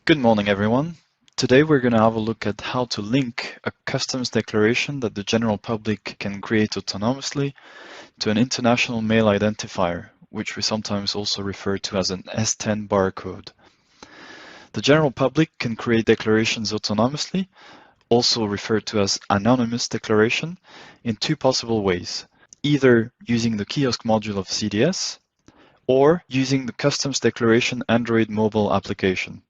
Good morning, everyone. Today we're going to have a look at how to link a customs declaration that the general public can create autonomously to an international mail identifier, which we sometimes also refer to as an S10 barcode. The general public can create declarations autonomously, also referred to as anonymous declaration, in two possible ways, either using the kiosk module of CDS or using the customs declaration Android mobile application.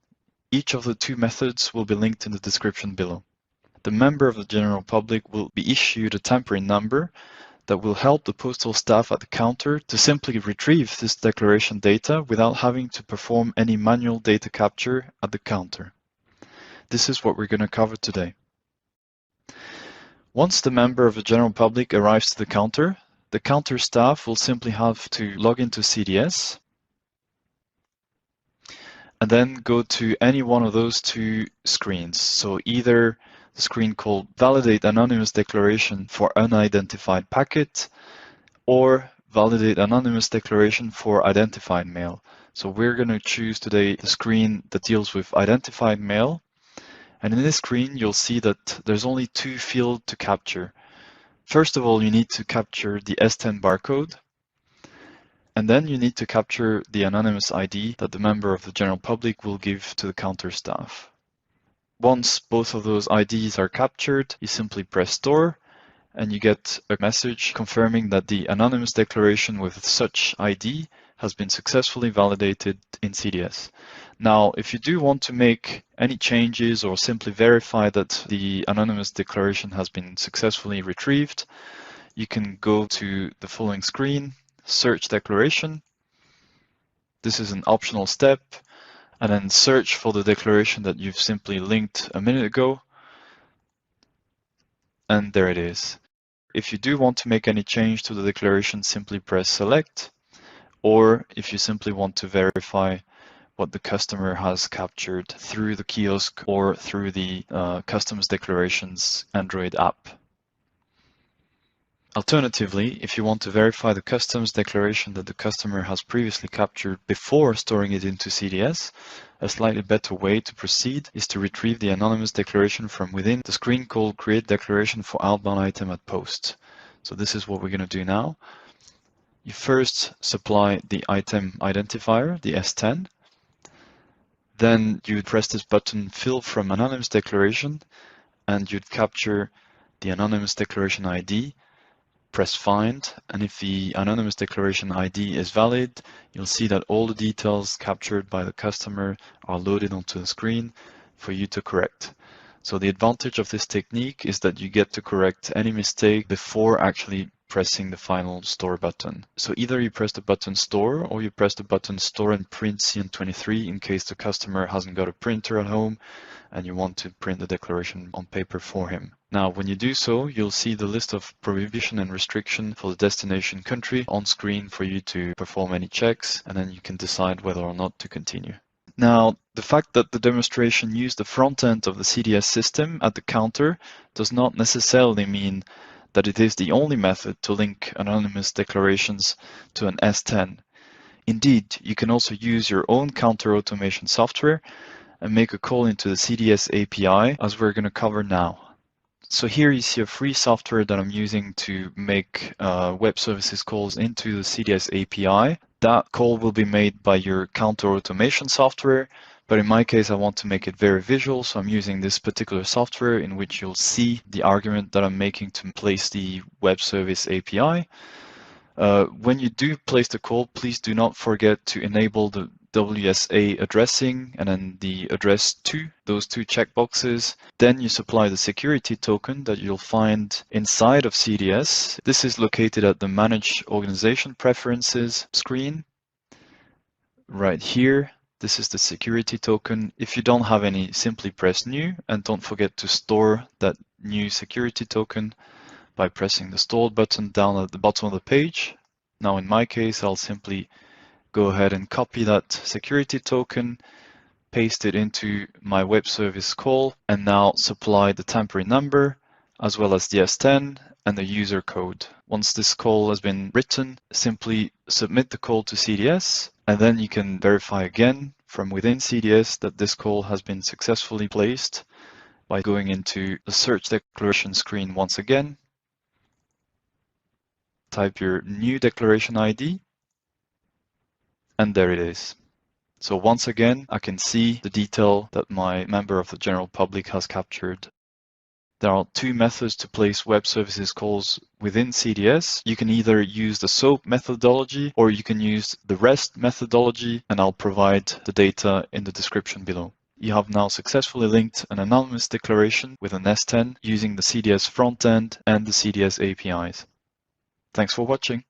Each of the two methods will be linked in the description below. The member of the general public will be issued a temporary number that will help the postal staff at the counter to simply retrieve this declaration data without having to perform any manual data capture at the counter. This is what we're going to cover today. Once the member of the general public arrives to the counter staff will simply have to log into CDS and then go to any one of those two screens. So either the screen called Validate Anonymous Declaration for Unidentified Packet or Validate Anonymous Declaration for Identified Mail. So we're going to choose today the screen that deals with Identified Mail. And in this screen, you'll see that there's only two fields to capture. First of all, you need to capture the S10 barcode. And then you need to capture the anonymous ID that the member of the general public will give to the counter staff. Once both of those IDs are captured, you simply press Store and you get a message confirming that the anonymous declaration with such ID has been successfully validated in CDS. Now, if you do want to make any changes or simply verify that the anonymous declaration has been successfully retrieved, you can go to the following screen, Search Declaration. This is an optional step, and then search for the declaration that you've simply linked a minute ago, and there it is. If you do want to make any change to the declaration, simply press Select, or if you simply want to verify what the customer has captured through the kiosk or through the Customs Declarations Android app. Alternatively, if you want to verify the customs declaration that the customer has previously captured before storing it into CDS, a slightly better way to proceed is to retrieve the anonymous declaration from within the screen called Create Declaration for Outbound Item at Post. So this is what we're going to do now. You first supply the item identifier, the S10. Then you would press this button, Fill from Anonymous Declaration, and you'd capture the anonymous declaration ID. Press Find, and if the anonymous declaration ID is valid, you'll see that all the details captured by the customer are loaded onto the screen for you to correct. So the advantage of this technique is that you get to correct any mistake before actually pressing the final Store button. So either you press the button Store or you press the button Store and Print CN23 in case the customer hasn't got a printer at home and you want to print the declaration on paper for him. Now, when you do so, you'll see the list of prohibition and restriction for the destination country on screen for you to perform any checks, and then you can decide whether or not to continue. Now, the fact that the demonstration used the front end of the CDS system at the counter does not necessarily mean that it is the only method to link anonymous declarations to an S10. Indeed, you can also use your own counter automation software and make a call into the CDS API, as we're going to cover now. So here you see a free software that I'm using to make web services calls into the CDS API. That call will be made by your counter automation software, but in my case I want to make it very visual, so I'm using this particular software in which you'll see the argument that I'm making to place the web service API. When you do place the call, please do not forget to enable the WSA addressing and then the address to, those two checkboxes. Then you supply the security token that you'll find inside of CDS. This is located at the Manage Organization Preferences screen. Right here, this is the security token. If you don't have any, simply press New and don't forget to store that new security token by pressing the Store button down at the bottom of the page. Now in my case, I'll simply go ahead and copy that security token, paste it into my web service call, and now supply the temporary number as well as the S10 and the user code. Once this call has been written, simply submit the call to CDS, and then you can verify again from within CDS that this call has been successfully placed by going into the search declaration screen once again. Type your new declaration ID, and there it is. So once again, I can see the detail that my member of the general public has captured. There are two methods to place web services calls within CDS. You can either use the SOAP methodology or you can use the REST methodology, and I'll provide the data in the description below. You have now successfully linked an anonymous declaration with an S10 using the CDS front end and the CDS APIs. Thanks for watching.